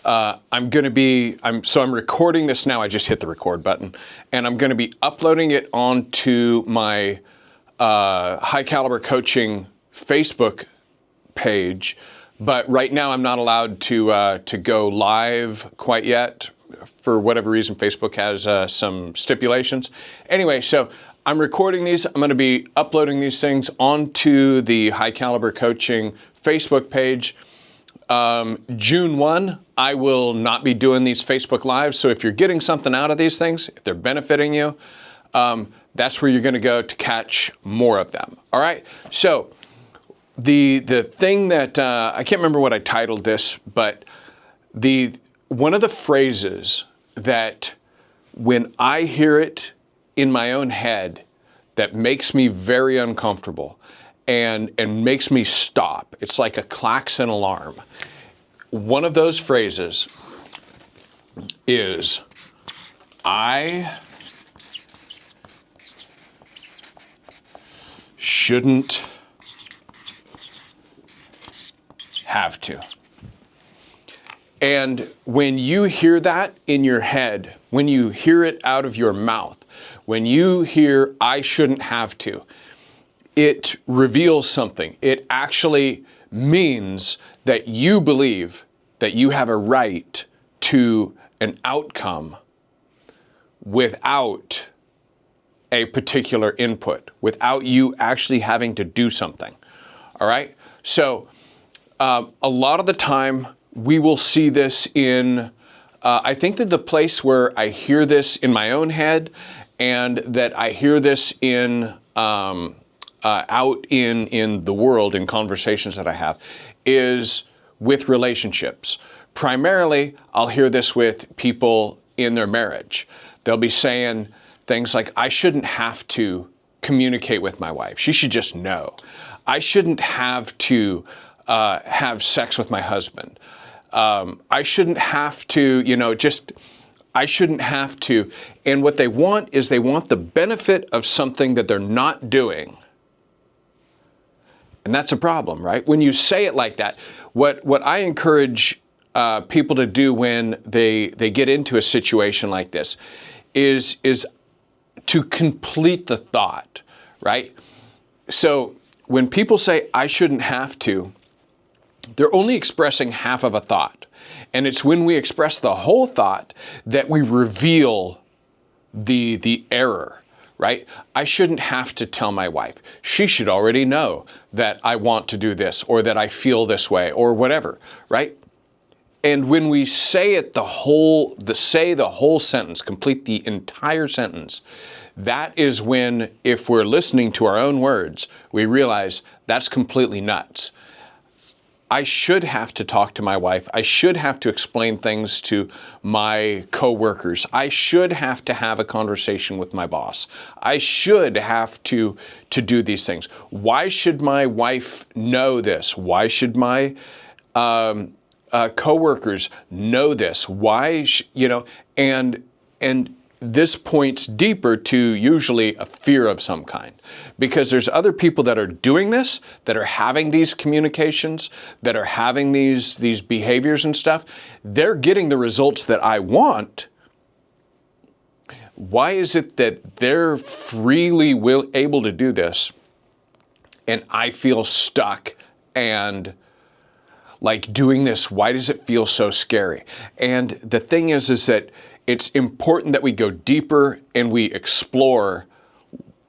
I'm recording this now. I just hit the record button, and I'm going to be uploading it onto my High Caliber Coaching Facebook page. But right now, I'm not allowed to go live quite yet. For whatever reason, Facebook has some stipulations. Anyway, so I'm recording these. I'm going to be uploading these things onto the High Caliber Coaching Facebook page. June 1, I will not be doing these Facebook Lives. So if you're getting something out of these things, if they're benefiting you, that's where you're going to go to catch more of them. All right. So the thing that I can't remember what I titled this, but one of the phrases that when I hear it in my own head that makes me very uncomfortable and makes me stop. It's like a klaxon alarm. One of those phrases is, I shouldn't have to. And when you hear that in your head, when you hear it out of your mouth, when you hear, I shouldn't have to, it reveals something. It actually means that you believe that you have a right to an outcome without a particular input, without you actually having to do something. All right? So a lot of the time we will see this in, I think that the place where I hear this in my own head and that I hear this in out in the world, in conversations that I have, is with relationships. Primarily, I'll hear this with people in their marriage. They'll be saying things like, I shouldn't have to communicate with my wife. She should just know. I shouldn't have to have sex with my husband. I shouldn't have to, I shouldn't have to. And what they want is they want the benefit of something that they're not doing. And that's a problem, right? When you say it like that, what I encourage people to do when they get into a situation like this is to complete the thought, right? So when people say, I shouldn't have to, they're only expressing half of a thought. And it's when we express the whole thought that we reveal the error, right? I shouldn't have to tell my wife. She should already know that I want to do this or that I feel this way or whatever, right? And when we say it the whole sentence, complete the entire sentence, that is when, if we're listening to our own words, we realize that's completely nuts. I should have to talk to my wife. I should have to explain things to my coworkers. I should have to have a conversation with my boss. I should have to do these things. Why should my wife know this? Why should my coworkers know this? Why, and this points deeper to usually a fear of some kind, because there's other people that are doing this, that are having these communications, that are having these behaviors and stuff. They're getting the results that I want. Why is it that they're freely able to do this and I feel stuck and like doing this? Why does it feel so scary? And the thing is that it's important that we go deeper and we explore,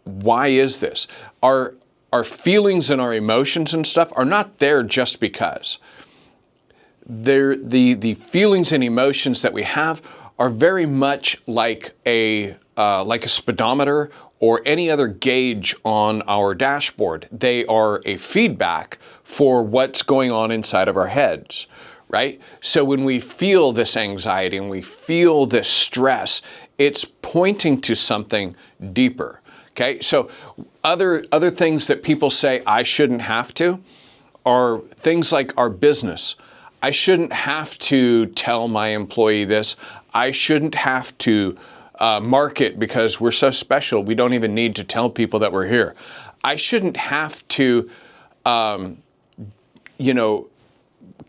why is this? Our feelings and our emotions and stuff are not there just because. The feelings and emotions that we have are very much like a speedometer or any other gauge on our dashboard. They are a feedback for what's going on inside of our heads. Right? So when we feel this anxiety and we feel this stress, it's pointing to something deeper. Okay? So other things that people say I shouldn't have to are things like our business. I shouldn't have to tell my employee this. I shouldn't have to market because we're so special. We don't even need to tell people that we're here. I shouldn't have to,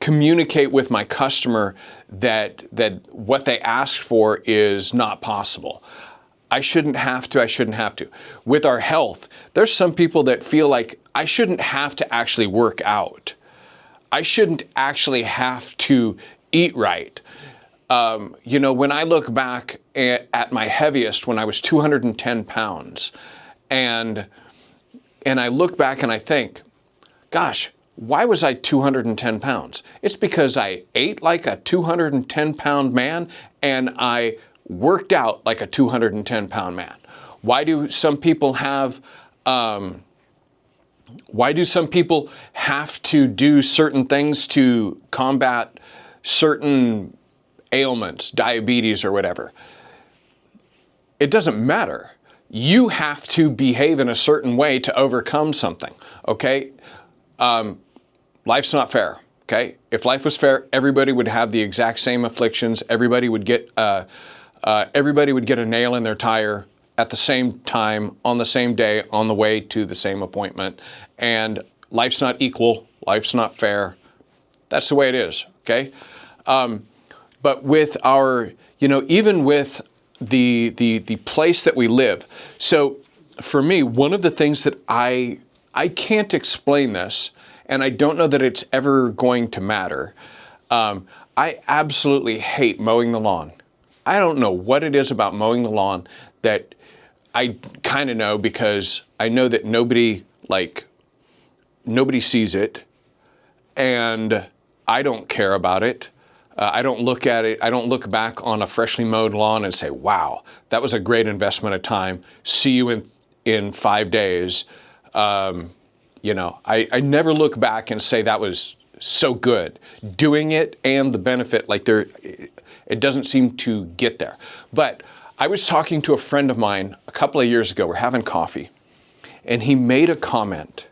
communicate with my customer that what they asked for is not possible. I shouldn't have to. With our health, there's some people that feel like I shouldn't have to actually work out. I shouldn't actually have to eat right. When I look back at my heaviest when I was 210 pounds, and I look back and I think, gosh, why was I 210 pounds? It's because I ate like a 210 pound man and I worked out like a 210 pound man. Why do some people have to do certain things to combat certain ailments, diabetes or whatever? It doesn't matter. You have to behave in a certain way to overcome something, okay? Life's not fair, okay? If life was fair, everybody would have the exact same afflictions. Everybody would get a nail in their tire at the same time, on the same day, on the way to the same appointment. And life's not equal. Life's not fair. That's the way it is, okay? But with our, even with the place that we live. So for me, one of the things that I can't explain this, and I don't know that it's ever going to matter. I absolutely hate mowing the lawn. I don't know what it is about mowing the lawn that I kind of know, because I know that nobody sees it, and I don't care about it. I don't look at it. I don't look back on a freshly mowed lawn and say, wow, that was a great investment of time. See you in 5 days. I never look back and say that was so good. Doing it and the benefit, it doesn't seem to get there. But I was talking to a friend of mine a couple of years ago. We're having coffee, and he made a comment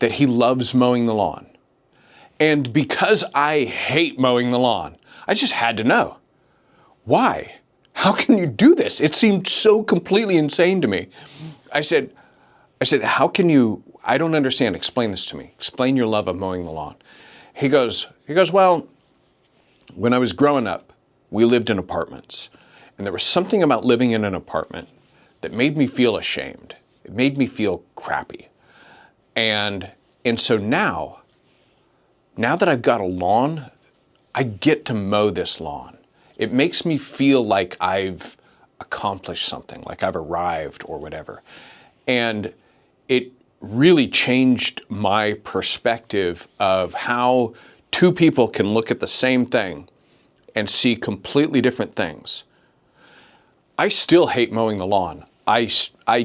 that he loves mowing the lawn. And because I hate mowing the lawn, I just had to know, why? How can you do this? It seemed so completely insane to me. I said, how can you, I don't understand. Explain this to me. Explain your love of mowing the lawn. He goes, well, when I was growing up, we lived in apartments. And there was something about living in an apartment that made me feel ashamed. It made me feel crappy. And so now that I've got a lawn, I get to mow this lawn. It makes me feel like I've accomplished something, like I've arrived or whatever. And it really changed my perspective of how two people can look at the same thing and see completely different things. I still hate mowing the lawn. I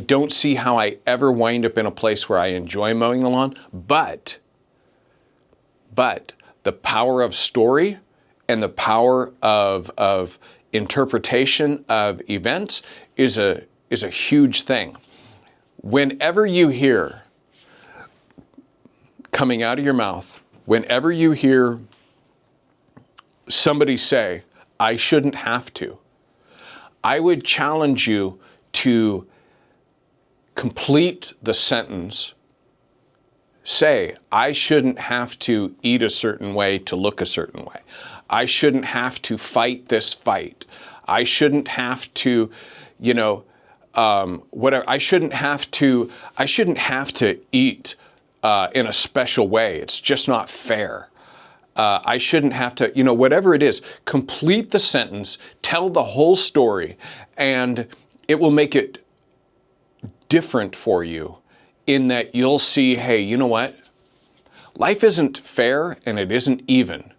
don't see how I ever wind up in a place where I enjoy mowing the lawn, but the power of story and the power of interpretation of events is a huge thing. Whenever you hear coming out of your mouth, whenever you hear somebody say, I shouldn't have to, I would challenge you to complete the sentence. Say, I shouldn't have to eat a certain way to look a certain way. I shouldn't have to fight this fight. I shouldn't have to, whatever. I shouldn't have to eat in a special way. It's just not fair. I shouldn't have to, whatever it is, complete the sentence, tell the whole story, and it will make it different for you, in that you'll see, hey, you know what? Life isn't fair and it isn't even.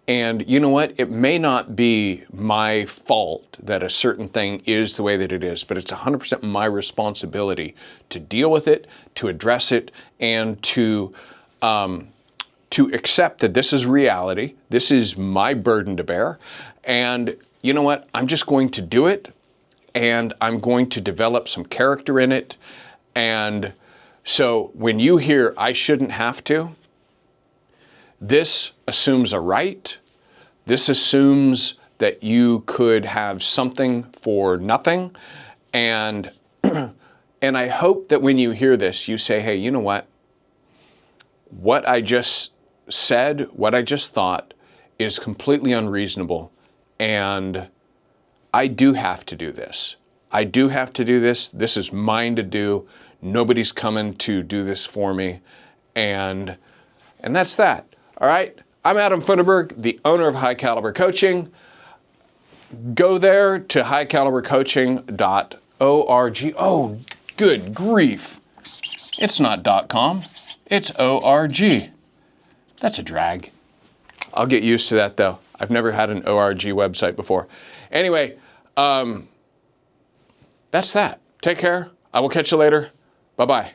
And you know what? It may not be my fault that a certain thing is the way that it is, but it's 100% my responsibility to deal with it, to address it, and to accept that this is reality. This is my burden to bear. And you know what? I'm just going to do it, and I'm going to develop some character in it. And so when you hear, I shouldn't have to, this assumes a right. This assumes that you could have something for nothing. And I hope that when you hear this, you say, hey, you know what? What I just said, what I just thought is completely unreasonable, and I do have to do this. I do have to do this. This is mine to do. Nobody's coming to do this for me. And that's that. All right. I'm Adam Funderburg, the owner of High Caliber Coaching. Go there to highcalibercoaching.org. Oh, good grief. It's not .com. It's .org. That's a drag. I'll get used to that though. I've never had an .org website before. Anyway, that's that. Take care. I will catch you later. Bye-bye.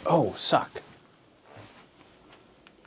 Oh, suck.